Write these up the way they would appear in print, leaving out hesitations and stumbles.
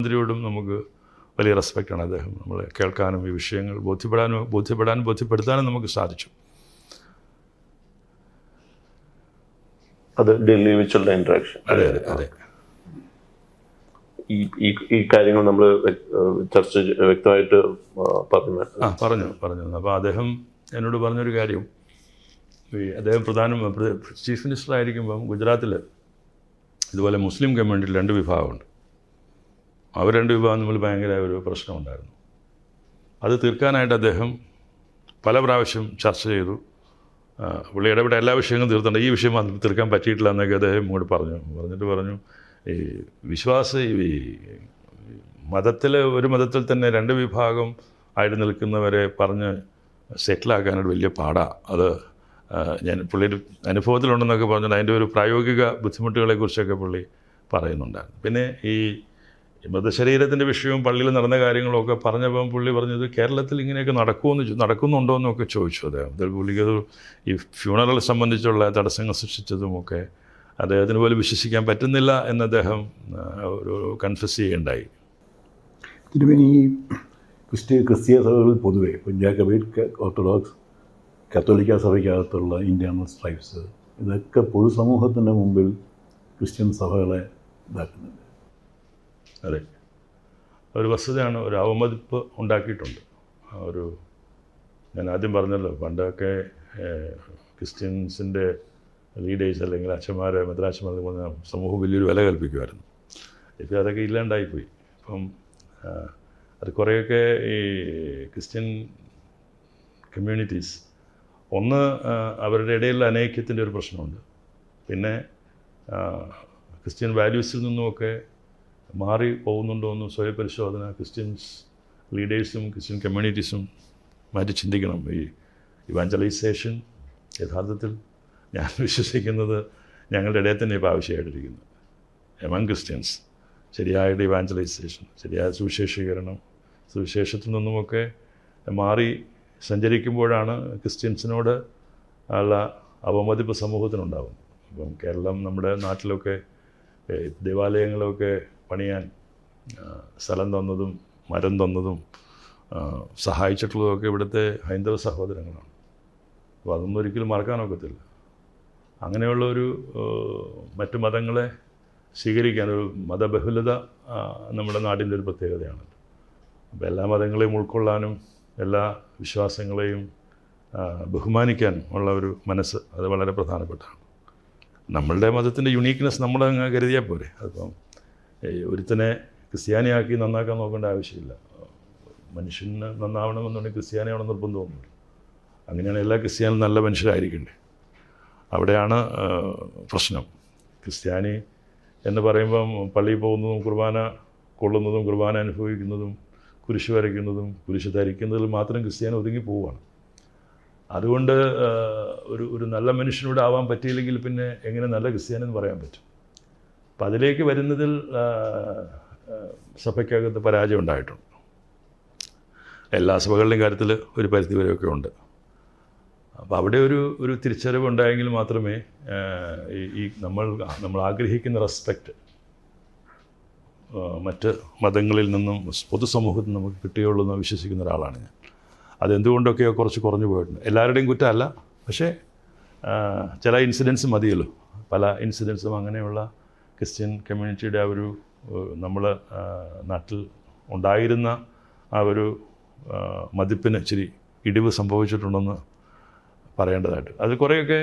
മന്ത്രിയോടും നമുക്ക് വലിയ റെസ്പെക്റ്റാണ്. അദ്ദേഹം നമ്മളെ കേൾക്കാനും ഈ വിഷയങ്ങൾ ബോധ്യപ്പെടുത്താനും നമുക്ക് സാധിച്ചു. അത് ഡൽഹി വെച്ചുള്ള ഇൻട്രാക്ഷൻ. അതെ അതെ അതെ. ഈ കാര്യങ്ങൾ നമ്മൾ ചർച്ച വ്യക്തമായിട്ട് പറഞ്ഞു. അപ്പോൾ അദ്ദേഹം എന്നോട് പറഞ്ഞൊരു കാര്യം, അദ്ദേഹം ചീഫ് മിനിസ്റ്റർ ആയിരിക്കുമ്പം ഗുജറാത്തിൽ ഇതുപോലെ മുസ്ലിം കമ്മ്യൂണിറ്റിയിൽ 2 വിഭാഗമുണ്ട്. അവർ 2 വിഭാഗം തമ്മിൽ ഭയങ്കര ഒരു പ്രശ്നമുണ്ടായിരുന്നു. അത് തീർക്കാനായിട്ട് അദ്ദേഹം പല പ്രാവശ്യം ചർച്ച ചെയ്തു. പുള്ളി ഇടപെട്ട എല്ലാ വിഷയങ്ങളും തീർത്തുണ്ട്. ഈ വിഷയം മാത്രം തീർക്കാൻ പറ്റിയിട്ടില്ല എന്നൊക്കെ അദ്ദേഹം ഇങ്ങോട്ട് പറഞ്ഞു. ഈ ഒരു മതത്തിൽ തന്നെ 2 വിഭാഗം ആയിട്ട് നിൽക്കുന്നവരെ പറഞ്ഞ് സെറ്റിലാക്കാനൊരു വലിയ പാടാണ്. അത് പുള്ളിയുടെ അനുഭവത്തിലുണ്ടെന്നൊക്കെ പറഞ്ഞിട്ട് അതിൻ്റെ ഒരു പ്രായോഗിക ബുദ്ധിമുട്ടുകളെക്കുറിച്ചൊക്കെ പുള്ളി പറയുന്നുണ്ടായിരുന്നു. പിന്നെ ഈ മൃതശരീരത്തിൻ്റെ വിഷയവും പള്ളിയിൽ നടന്ന കാര്യങ്ങളൊക്കെ പറഞ്ഞപ്പം പുള്ളി പറഞ്ഞത് കേരളത്തിൽ ഇങ്ങനെയൊക്കെ നടക്കുന്നുണ്ടോ എന്നൊക്കെ ചോദിച്ചു. അദ്ദേഹം പുള്ളിക്കത് ഈ ഫ്യൂണറൽ സംബന്ധിച്ചുള്ള തടസ്സങ്ങൾ സൃഷ്ടിച്ചതുമൊക്കെ അദ്ദേഹത്തിന് പോലും വിശ്വസിക്കാൻ പറ്റുന്നില്ല എന്ന് അദ്ദേഹം ഒരു കൺഫ്യസ് ചെയ്യുകയുണ്ടായി. തിരുമേനി, ഈ ക്രിസ്തീയ സഭകളിൽ പൊതുവെ ഇപ്പോൾ ജാക്കബൈറ്റ്, ഓർത്തഡോക്സ്, കത്തോലിക്ക സഭയ്ക്കകത്തുള്ള ഇന്റേണൽ സ്ട്രൈഫ്സ്, ഇതൊക്കെ പൊതുസമൂഹത്തിൻ്റെ മുമ്പിൽ ക്രിസ്ത്യൻ സഭകളെ ഇതാക്കുന്നുണ്ട്. അതെ, ഒരു വസ്തുതയാണ്. ഒരു അവമതിപ്പ് ഉണ്ടാക്കിയിട്ടുണ്ട്. ഞാൻ ആദ്യം പറഞ്ഞല്ലോ, പണ്ടൊക്കെ ക്രിസ്ത്യൻസിൻ്റെ ലീഡേഴ്സ് അല്ലെങ്കിൽ അച്ഛന്മാരെ മെത്രാച്ചന്മാരെ പറഞ്ഞ സമൂഹം വലിയൊരു വില കൽപ്പിക്കുമായിരുന്നു. ഇപ്പോൾ അതൊക്കെ ഇല്ലാണ്ടായിപ്പോയി. ഇപ്പം അത് കുറേയൊക്കെ ഈ ക്രിസ്ത്യൻ കമ്മ്യൂണിറ്റീസ് അവരുടെ ഇടയിലുള്ള അനൈക്യത്തിൻ്റെ ഒരു പ്രശ്നമുണ്ട്. പിന്നെ ക്രിസ്ത്യൻ വാല്യൂസിൽ നിന്നുമൊക്കെ മാറി പോകുന്നുണ്ടോ എന്ന് സ്വയപരിശോധന ക്രിസ്ത്യൻസ് ലീഡേഴ്സും ക്രിസ്ത്യൻ കമ്മ്യൂണിറ്റീസും മാറ്റി ചിന്തിക്കണം. ഈ ഇവാഞ്ചലൈസേഷൻ യഥാർത്ഥത്തിൽ ഞാൻ വിശ്വസിക്കുന്നത് ഞങ്ങളുടെ ഇടയിൽ തന്നെ ഇപ്പോൾ ആവശ്യമായിട്ടിരിക്കുന്നു. എമംഗ് ക്രിസ്ത്യൻസ് ശരിയായ ഇവാഞ്ചലൈസേഷൻ, ശരിയായ സുവിശേഷത്തിൽ നിന്നുമൊക്കെ മാറി സഞ്ചരിക്കുമ്പോഴാണ് ക്രിസ്ത്യൻസിനോട് ഉള്ള അവമതിപ്പ് സമൂഹത്തിനുണ്ടാകുന്നത്. ഇപ്പം കേരളം, നമ്മുടെ നാട്ടിലൊക്കെ ദേവാലയങ്ങളൊക്കെ പണിയാൻ സ്ഥലം തന്നതും മരം തന്നതും സഹായിച്ചിട്ടുള്ളതൊക്കെ ഇവിടുത്തെ ഹൈന്ദവ സഹോദരങ്ങളാണ്. അപ്പോൾ അതൊന്നും ഒരിക്കലും മറക്കാനൊക്കത്തില്ല. അങ്ങനെയുള്ളൊരു മറ്റു മതങ്ങളെ സ്വീകരിക്കാൻ ഒരു മതബഹുലത നമ്മുടെ നാടിൻ്റെ ഒരു പ്രത്യേകതയാണ്. അപ്പോൾ എല്ലാ മതങ്ങളെയും ഉൾക്കൊള്ളാനും എല്ലാ വിശ്വാസങ്ങളെയും ബഹുമാനിക്കാനും ഉള്ള ഒരു മനസ്സ്, അത് വളരെ പ്രധാനപ്പെട്ടാണ്. നമ്മളുടെ മതത്തിൻ്റെ യുണീക്ക്നെസ് നമ്മളങ്ങ് കരുതിയാൽ പോരെ. അതിപ്പം ഒരുത്തനെ ക്രിസ്ത്യാനിയാക്കി നന്നാക്കാൻ നോക്കേണ്ട ആവശ്യമില്ല. മനുഷ്യന് നന്നാവണമെന്നുണ്ടെങ്കിൽ ക്രിസ്ത്യാനിയാവണം നിർബന്ധമൊന്നുമില്ല. അങ്ങനെയാണ് എല്ലാ ക്രിസ്ത്യാനും നല്ല മനുഷ്യരായിരിക്കണ്ടേ. അവിടെയാണ് പ്രശ്നം. ക്രിസ്ത്യാനി എന്ന് പറയുമ്പം പള്ളിയിൽ പോകുന്നതും കുർബാന കൊള്ളുന്നതും കുർബാന അനുഭവിക്കുന്നതും കുരിശ് വരയ്ക്കുന്നതും കുരിശ് ധരിക്കുന്നതിൽ മാത്രം ക്രിസ്ത്യാനി ഒതുങ്ങി പോവുകയാണ്. അതുകൊണ്ട് ഒരു നല്ല മനുഷ്യനോട് ആവാൻ പറ്റിയില്ലെങ്കിൽ പിന്നെ എങ്ങനെ നല്ല ക്രിസ്ത്യാനെന്ന് പറയാൻ പറ്റും? അപ്പം അതിലേക്ക് വരുന്നതിൽ സഭയ്ക്കകത്ത് പരാജയം ഉണ്ടായിട്ടുണ്ട്. എല്ലാ സഭകളുടെയും കാര്യത്തിൽ ഒരു പരിധിവരെയൊക്കെ ഉണ്ട്. അപ്പോൾ അവിടെ ഒരു തിരിച്ചറിവ് ഉണ്ടായെങ്കിൽ മാത്രമേ ഈ നമ്മൾ ആഗ്രഹിക്കുന്ന റെസ്പെക്റ്റ് മറ്റ് മതങ്ങളിൽ നിന്നും പൊതുസമൂഹത്തിൽ നമുക്ക് കിട്ടുകയുള്ളൂ എന്ന് വിശ്വസിക്കുന്ന ഒരാളാണ് ഞാൻ. അതെന്തുകൊണ്ടൊക്കെയോ കുറച്ച് കുറഞ്ഞു പോയിട്ടുണ്ട്. എല്ലാവരുടെയും കുറ്റമല്ല, പക്ഷേ ചില ഇൻസിഡൻസ് മതിയല്ലോ. പല ഇൻസിഡൻസും അങ്ങനെയുള്ള ക്രിസ്ത്യൻ കമ്മ്യൂണിറ്റിയുടെ നമ്മൾ നാട്ടിൽ ഉണ്ടായിരുന്ന ഒരു മതിപ്പിന് ഇച്ചിരി ഇടിവ് സംഭവിച്ചിട്ടുണ്ടെന്ന് പറയേണ്ടതായിട്ട്. അത് കുറേയൊക്കെ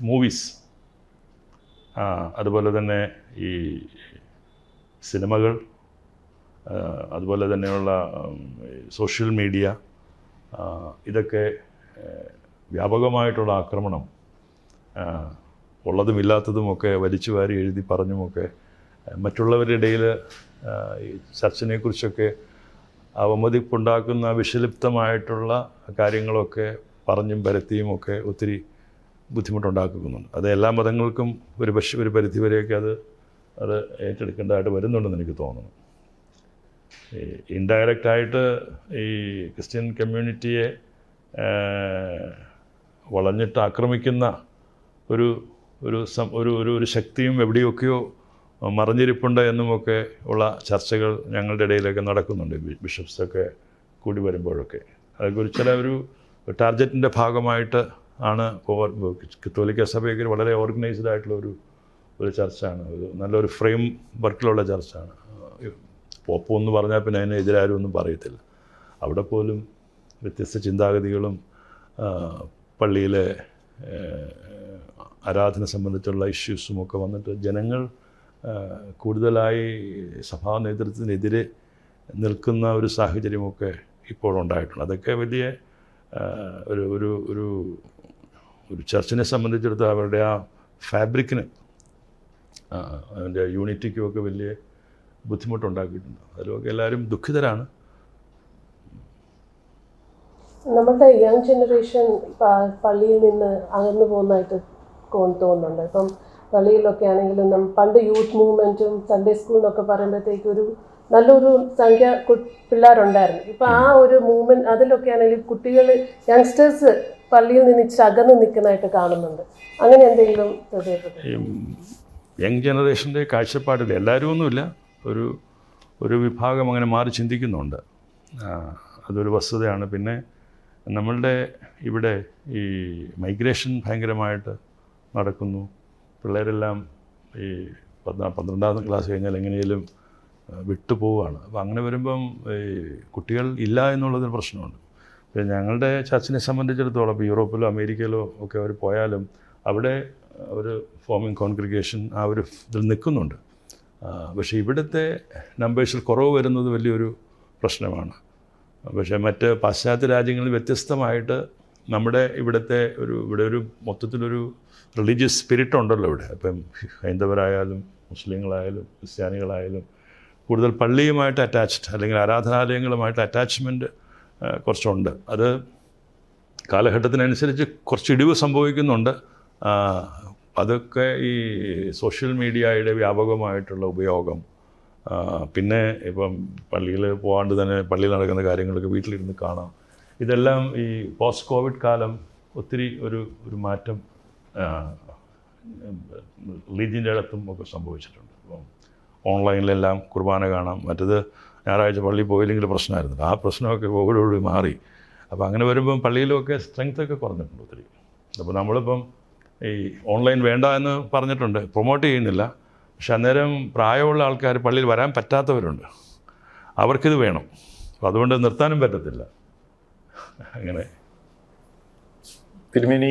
മൂവീസ്, അതുപോലെ തന്നെ ഈ സിനിമകൾ, അതുപോലെ തന്നെയുള്ള സോഷ്യൽ മീഡിയ, ഇതൊക്കെ വ്യാപകമായിട്ടുള്ള ആക്രമണം, ഉള്ളതും ഇല്ലാത്തതുമൊക്കെ വലിച്ചു വാരി എഴുതി പറഞ്ഞുമൊക്കെ മറ്റുള്ളവരുടെ ഇടയിൽ ഈ ചർച്ചിനെക്കുറിച്ചൊക്കെ അവമതിപ്പുണ്ടാക്കുന്ന വിഷലിപ്തമായിട്ടുള്ള കാര്യങ്ങളൊക്കെ പറഞ്ഞും പരത്തിയും ഒക്കെ ഒത്തിരി ബുദ്ധിമുട്ടുണ്ടാക്കുന്നുണ്ട്. അത് എല്ലാ മതങ്ങൾക്കും ഒരു പരിധിവരെയൊക്കെ അത് ഏറ്റെടുക്കേണ്ടതായിട്ട് വരുന്നുണ്ടെന്ന് എനിക്ക് തോന്നുന്നു. ഇൻഡയറക്റ്റായിട്ട് ഈ ക്രിസ്ത്യൻ കമ്മ്യൂണിറ്റിയെ വളഞ്ഞിട്ട് ആക്രമിക്കുന്ന ഒരു ശക്തിയും എവിടെയൊക്കെയോ മറിഞ്ഞിരിപ്പുണ്ട് എന്നുമൊക്കെ ഉള്ള ചർച്ചകൾ ഞങ്ങളുടെ ഇടയിലൊക്കെ നടക്കുന്നുണ്ട്. ബിഷപ്സൊക്കെ കൂടി വരുമ്പോഴൊക്കെ അതൊക്കെ ചില ഒരു ടാർഗറ്റിൻ്റെ ഭാഗമായിട്ട് ആണ്. കത്തോലിക്ക സഭയൊക്കെ വളരെ ഓർഗനൈസ്ഡ് ആയിട്ടുള്ള ഒരു ചർച്ചാണ്. ഒരു നല്ലൊരു ഫ്രെയിം വർക്കിലുള്ള ചർച്ചാണ്. പോപ്പ് എന്ന് പറഞ്ഞാൽ പിന്നെ അതിന് എതിരാരും ഒന്നും പറയത്തില്ല. അവിടെ പോലും വ്യത്യസ്ത ചിന്താഗതികളും പള്ളിയിലെ ആരാധന സംബന്ധിച്ചുള്ള ഇഷ്യൂസും ഒക്കെ വന്നിട്ട് ജനങ്ങൾ കൂടുതലായി സഭാ നേതൃത്വത്തിനെതിരെ നിൽക്കുന്ന ഒരു സാഹചര്യമൊക്കെ ഇപ്പോൾ ഉണ്ടായിട്ടുണ്ട്. അതൊക്കെ വലിയ ഒരു ഒരു ഒരു ഒരു ചർച്ചിനെ സംബന്ധിച്ചിടത്തോളം അവരുടെ ആ ഫാബ്രിക്കിന് അതിൻ്റെ യൂണിറ്റിക്കുമൊക്കെ വലിയ ബുദ്ധിമുട്ടുണ്ടാക്കിയിട്ടുണ്ട്. അതിലൊക്കെ എല്ലാവരും ദുഃഖിതരാണ്. നമ്മുടെ യങ് ജനറേഷൻ പള്ളിയിൽ നിന്ന് അകന്നു പോകുന്നതായിട്ട് തോന്നുന്നുണ്ട്. ഇപ്പം പള്ളിയിലൊക്കെ ആണെങ്കിലും പണ്ട് യൂത്ത് മൂവ്മെൻറ്റും സൺഡേ സ്കൂൾ എന്നൊക്കെ പറയുമ്പോഴത്തേക്ക് ഒരു നല്ലൊരു സംഖ്യ പിള്ളേരുണ്ടായിരുന്നു. ഇപ്പം ആ ഒരു മൂവ്മെൻറ്റ് അതിലൊക്കെ ആണെങ്കിലും കുട്ടികൾ യങ്സ്റ്റേഴ്സ് പള്ളിയിൽ നിന്ന് ഇച്ചിരി അകന്ന് നിൽക്കുന്നതായിട്ട് കാണുന്നുണ്ട്. അങ്ങനെ എന്തെങ്കിലും യങ് ജനറേഷൻ്റെ കാഴ്ചപ്പാടിൽ എല്ലാവരും ഒന്നുമില്ല, ഒരു വിഭാഗം അങ്ങനെ മാറി ചിന്തിക്കുന്നുണ്ട്. അതൊരു വസ്തുതയാണ്. പിന്നെ നമ്മളുടെ ഇവിടെ ഈ മൈഗ്രേഷൻ ഭയങ്കരമായിട്ട് നടക്കുന്നു. പിള്ളേരെല്ലാം ഈ 12ാം ക്ലാസ് കഴിഞ്ഞാൽ എങ്ങനെയും വിട്ടുപോവുകയാണ്. അപ്പോൾ അങ്ങനെ വരുമ്പം ഈ കുട്ടികൾ ഇല്ല എന്നുള്ളതൊരു പ്രശ്നമുണ്ട്. പിന്നെ ഞങ്ങളുടെ ചർച്ചിനെ സംബന്ധിച്ചിടത്തോളം ഇപ്പോൾ യൂറോപ്പിലോ അമേരിക്കയിലോ ഒക്കെ അവർ പോയാലും അവിടെ ഒരു ഫോമിങ് കോൺഗ്രിഗേഷൻ ആ ഒരു ഇതിൽ നിൽക്കുന്നുണ്ട്. പക്ഷേ ഇവിടുത്തെ നമ്പേഴ്സിൽ കുറവ് വരുന്നത് വലിയൊരു പ്രശ്നമാണ്. പക്ഷേ മറ്റ് പാശ്ചാത്യ രാജ്യങ്ങളിൽ വ്യത്യസ്തമായിട്ട് നമ്മുടെ ഇവിടുത്തെ ഇവിടെ ഒരു മൊത്തത്തിലൊരു റിലീജിയസ് സ്പിരിറ്റ് ഉണ്ടല്ലോ ഇവിടെ. ഇപ്പം ഹൈന്ദവരായാലും മുസ്ലിങ്ങളായാലും ക്രിസ്ത്യാനികളായാലും കൂടുതൽ പള്ളിയുമായിട്ട് അറ്റാച്ച്ഡ് അല്ലെങ്കിൽ ആരാധനാലയങ്ങളുമായിട്ട് അറ്റാച്ച്മെൻറ്റ് കുറച്ചുണ്ട്. അത് കാലഘട്ടത്തിനനുസരിച്ച് കുറച്ച് ഇടിവ് സംഭവിക്കുന്നുണ്ട്. അതൊക്കെ ഈ സോഷ്യൽ മീഡിയയുടെ വ്യാപകമായിട്ടുള്ള ഉപയോഗം, പിന്നെ ഇപ്പം പള്ളിയിൽ പോകാണ്ട് തന്നെ പള്ളിയിൽ നടക്കുന്ന കാര്യങ്ങളൊക്കെ വീട്ടിലിരുന്ന് കാണാം. ഇതെല്ലാം ഈ പോസ്റ്റ് കോവിഡ് കാലം ഒത്തിരി ഒരു മാറ്റം റിലീജിയൻ്റെ ഇടത്തും ഒക്കെ സംഭവിച്ചിട്ടുണ്ട്. അപ്പം ഓൺലൈനിലെല്ലാം കുർബാന കാണാം. മറ്റത് ഞായറാഴ്ച പള്ളിയിൽ പോയില്ലെങ്കിൽ പ്രശ്നമായിരുന്നു. ആ പ്രശ്നമൊക്കെ കോവിഡോട് മാറി. അപ്പോൾ അങ്ങനെ വരുമ്പം പള്ളിയിലൊക്കെ സ്ട്രെങ്ത്തൊക്കെ കുറഞ്ഞിട്ടുണ്ട് ഒത്തിരി. അപ്പോൾ നമ്മളിപ്പം ഈ ഓൺലൈൻ വേണ്ട എന്ന് പറഞ്ഞിട്ടുണ്ട്, പ്രൊമോട്ട് ചെയ്യുന്നില്ല. പക്ഷെ അന്നേരം പ്രായമുള്ള ആൾക്കാർ പള്ളിയിൽ വരാൻ പറ്റാത്തവരുണ്ട്, അവർക്കിത് വേണം. അപ്പോൾ അതുകൊണ്ട് നിർത്താനും പറ്റത്തില്ല. അങ്ങനെ തിരുമേനി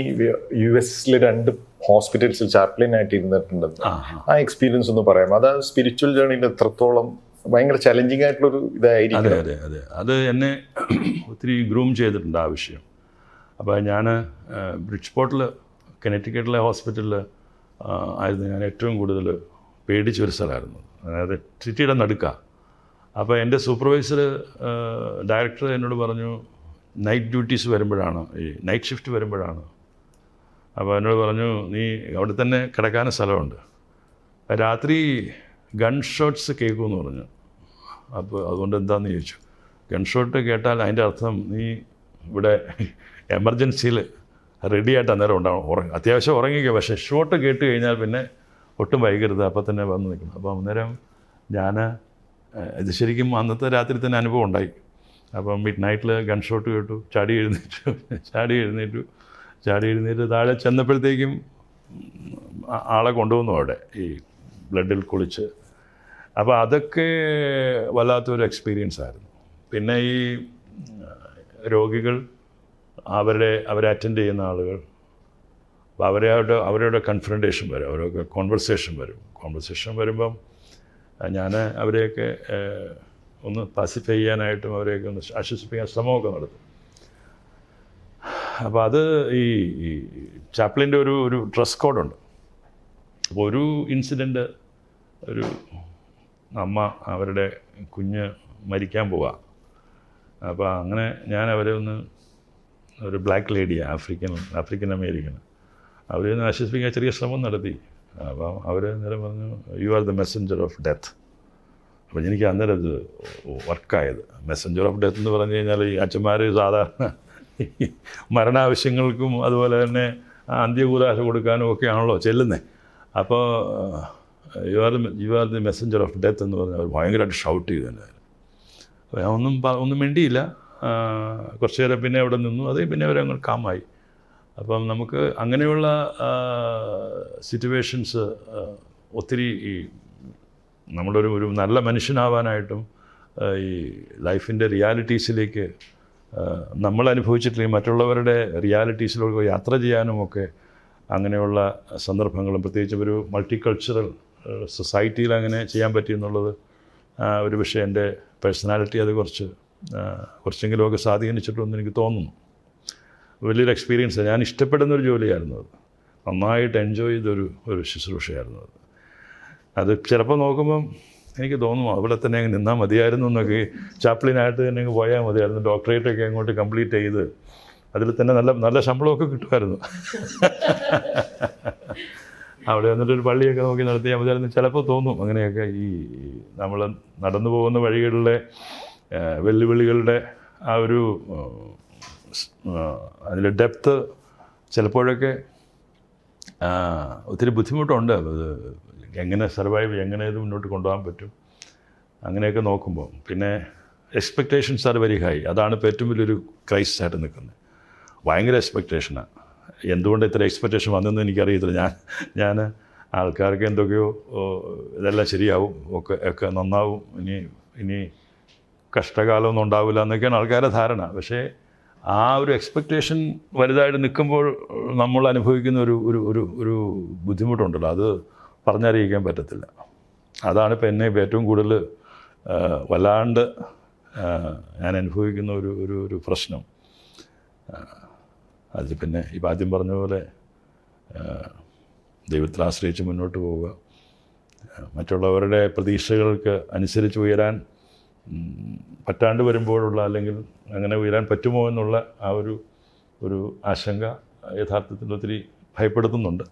US-ൽ 2 ഹോസ്പിറ്റൽസിൽ ചാപ്ലിനായിട്ട് ഇരുന്നിട്ടുണ്ടെന്ന് ആ എക്സ്പീരിയൻസ് ഒന്ന് പറയാം. അത് സ്പിരിച്വൽ ജേർണിയിൽ എത്രത്തോളം ഭയങ്കര ചലഞ്ചിങ് ആയിട്ടുള്ളൊരു ഇതായിരിക്കും. അതെ അത് എന്നെ ഒത്തിരി ഗ്രൂം ചെയ്തിട്ടുണ്ട് ആ വിഷയം. അപ്പോൾ ഞാൻ ബ്രിഡ്ജ്പോർട്ടിൽ കനെറ്റിക്കറ്റിലെ ഹോസ്പിറ്റലിൽ ആയിരുന്നു ഞാൻ ഏറ്റവും കൂടുതൽ പേടിച്ചൊരു സ്ഥലമായിരുന്നു. അതായത് സിറ്റിയുടെ നടുക്ക. അപ്പോൾ എൻ്റെ സൂപ്പർവൈസർ ഡയറക്ടർ എന്നോട് പറഞ്ഞു, നൈറ്റ് ഡ്യൂട്ടീസ് വരുമ്പോഴാണ്, ഈ നൈറ്റ് ഷിഫ്റ്റ് വരുമ്പോഴാണ്. അപ്പോൾ എന്നോട് പറഞ്ഞു, നീ അവിടെ തന്നെ കിടക്കാനും സ്ഥലമുണ്ട്, രാത്രി ഗൺ ഷോട്ട്സ് കേൾക്കുമെന്ന് പറഞ്ഞു. അപ്പോൾ അതുകൊണ്ട് എന്താണെന്ന് ചോദിച്ചു. ഗൺ ഷോട്ട് കേട്ടാൽ അതിൻ്റെ അർത്ഥം നീ ഇവിടെ എമർജൻസിയിൽ റെഡിയായിട്ട് അന്നേരം ഉണ്ടാവും. അത്യാവശ്യം ഉറങ്ങിക്കുക, പക്ഷേ ഷോട്ട് കേട്ട് കഴിഞ്ഞാൽ പിന്നെ ഒട്ടും വൈകരുത്, അപ്പം തന്നെ വന്ന് നിൽക്കണം. അപ്പോൾ അന്നേരം ഞാൻ ഇത് ശരിക്കും അന്നത്തെ രാത്രി തന്നെ അനുഭവം ഉണ്ടായി. അപ്പം മിഡ് നൈറ്റിൽ ഗൺ ഷോട്ട് കേട്ടു, ചാടി എഴുന്നേറ്റ് താഴെ ചെന്നപ്പോഴത്തേക്കും ആളെ കൊണ്ടുവന്നു അവിടെ ഈ ബ്ലഡിൽ കുളിച്ച്. അപ്പോൾ അതൊക്കെ വല്ലാത്തൊരു എക്സ്പീരിയൻസ് ആയിരുന്നു. പിന്നെ ഈ രോഗികൾ അവരെ അറ്റൻഡ് ചെയ്യുന്ന ആളുകൾ, അപ്പോൾ അവരുടെ കൺഫ്രണ്ടേഷൻ വരും, അവരൊക്കെ കോൺവെർസേഷൻ വരുമ്പം ഞാൻ അവരെയൊക്കെ ഒന്ന് പാസിഫൈ ചെയ്യാനായിട്ടും അവരെയൊക്കെ ഒന്ന് ആശ്വസിപ്പിക്കാൻ ശ്രമമൊക്കെ നടത്തും. അപ്പോൾ അത് ഈ ചാപ്ലിൻ്റെ ഒരു ഡ്രസ് കോഡുണ്ട്. അപ്പോൾ ഒരു ഇൻസിഡൻറ്റ്, ഒരു അമ്മ അവരുടെ കുഞ്ഞ് മരിക്കാൻ പോവുക. അപ്പോൾ അങ്ങനെ ഞാൻ അവരെ ഒരു ബ്ലാക്ക് ലേഡിയാണ്, ആഫ്രിക്കൻ അമേരിക്കൻ, അവരെ ഒന്ന് ആശ്വസിപ്പിക്കാൻ ചെറിയ ശ്രമം നടത്തി. അപ്പം അവർ അന്നേരം പറഞ്ഞു, you are the Messenger of death. അപ്പോൾ എനിക്ക് അന്നേരം അത് വർക്കായത്. മെസ്സഞ്ചർ ഓഫ് ഡെത്ത് എന്ന് പറഞ്ഞു കഴിഞ്ഞാൽ ഈ അച്ഛന്മാർ സാധാരണ മരണാവശ്യങ്ങൾക്കും അതുപോലെ തന്നെ അന്ത്യകൂദാശ കൊടുക്കാനും ഒക്കെ ആണല്ലോ ചെല്ലുന്നത്. അപ്പോൾ you are the Messenger of death എന്ന് പറഞ്ഞാൽ അവർ ഭയങ്കരമായിട്ട് ഷൗട്ട് ചെയ്തു തന്നെ. അപ്പോൾ ഞാൻ ഒന്നും മിണ്ടിയില്ല. കുറച്ച് നേരം പിന്നെ അവിടെ നിന്നു. അത് പിന്നെ അവരങ്ങ് കാമായി. അപ്പം നമുക്ക് അങ്ങനെയുള്ള സിറ്റുവേഷൻസ് ഒത്തിരി ഈ നമ്മളൊരു നല്ല മനുഷ്യനാവാനായിട്ടും ഈ ലൈഫിൻ്റെ റിയാലിറ്റീസിലേക്ക് നമ്മൾ അനുഭവിച്ചിട്ടില്ലെങ്കിൽ മറ്റുള്ളവരുടെ റിയാലിറ്റീസിലേക്ക് യാത്ര ചെയ്യാനുമൊക്കെ അങ്ങനെയുള്ള സന്ദർഭങ്ങളും, പ്രത്യേകിച്ച് ഒരു മൾട്ടി കൾച്ചറൽ സൊസൈറ്റിയിൽ അങ്ങനെ ചെയ്യാൻ പറ്റിയെന്നുള്ളത് ഒരു പക്ഷേ എൻ്റെ പേഴ്സണാലിറ്റി അത് കുറച്ചെങ്കിലുമൊക്കെ സ്വാധീനിച്ചിട്ടുണ്ടെന്ന് എനിക്ക് തോന്നുന്നു. വലിയൊരു എക്സ്പീരിയൻസ്. ഞാൻ ഇഷ്ടപ്പെടുന്നൊരു ജോലിയായിരുന്നു അത്. നന്നായിട്ട് എൻജോയ് ചെയ്തൊരു ശുശ്രൂഷയായിരുന്നു അത്. അത് ചിലപ്പോൾ നോക്കുമ്പം എനിക്ക് തോന്നും അവിടെ തന്നെ അങ്ങ് നിന്നാൽ മതിയായിരുന്നു എന്നൊക്കെ. ചാപ്ലിനായിട്ട് തന്നെ അങ്ങ് പോയാൽ മതിയായിരുന്നു. ഡോക്ടറേറ്റൊക്കെ അങ്ങോട്ട് കംപ്ലീറ്റ് ചെയ്ത് അതിൽ തന്നെ നല്ല ശമ്പളമൊക്കെ കിട്ടുമായിരുന്നു. അവിടെ വന്നിട്ടൊരു പള്ളിയൊക്കെ നോക്കി നടത്തിയാൽ മതിയായിരുന്നു ചിലപ്പോൾ തോന്നും. അങ്ങനെയൊക്കെ ഈ നമ്മൾ നടന്നു പോകുന്ന വഴികളിലെ വെല്ലുവിളികളുടെ ആ ഒരു അതിൻ്റെ ഡെപ്ത്ത് ചിലപ്പോഴൊക്കെ ഒത്തിരി ബുദ്ധിമുട്ടുണ്ട്. അത് എങ്ങനെ സർവൈവ്, എങ്ങനെ ഇത് മുന്നോട്ട് കൊണ്ടുപോകാൻ പറ്റും, അങ്ങനെയൊക്കെ നോക്കുമ്പോൾ പിന്നെ എക്സ്പെക്റ്റേഷൻസ് ആർ വെരി ഹൈ. അതാണ് ഇപ്പോൾ ഏറ്റവും വലിയൊരു ക്രൈസിസ് ആയിട്ട് നിൽക്കുന്നത്. ഭയങ്കര എക്സ്പെക്റ്റേഷനാണ്. എന്തുകൊണ്ട് ഇത്ര എക്സ്പെക്റ്റേഷൻ വന്നെന്ന് എനിക്കറിയത്തില്ല. ഞാൻ ആൾക്കാർക്ക് എന്തൊക്കെയോ ഇതെല്ലാം ശരിയാവും, ഒക്കെ നന്നാവും, ഇനി കഷ്ടകാലമൊന്നും ഉണ്ടാവില്ല എന്നൊക്കെയാണ് ആൾക്കാരുടെ ധാരണ. പക്ഷേ ആ ഒരു എക്സ്പെക്റ്റേഷൻ വലുതായിട്ട് നിൽക്കുമ്പോൾ നമ്മൾ അനുഭവിക്കുന്ന ഒരു ബുദ്ധിമുട്ടുണ്ടല്ലോ, അത് പറഞ്ഞറിയിക്കാൻ പറ്റത്തില്ല. അതാണ് ഇപ്പോൾ എന്നെ ഏറ്റവും കൂടുതൽ വല്ലാണ്ട് ഞാൻ അനുഭവിക്കുന്ന ഒരു പ്രശ്നം. അതിൽ പിന്നെ ഇപ്പം ആദ്യം പറഞ്ഞ പോലെ ദൈവത്തിൽ ആശ്രയിച്ച് മുന്നോട്ട് പോവുക, മറ്റുള്ളവരുടെ പ്രതീക്ഷകൾക്ക് അനുസരിച്ച് ഉയരാൻ പറ്റാണ്ട് വരുമ്പോഴുള്ള, അല്ലെങ്കിൽ അങ്ങനെ ഉയരാൻ പറ്റുമോ എന്നുള്ള ആ ഒരു ആശങ്ക യഥാർത്ഥത്തിൽ ഒത്തിരി ഭയപ്പെടുത്തുന്നുണ്ട്.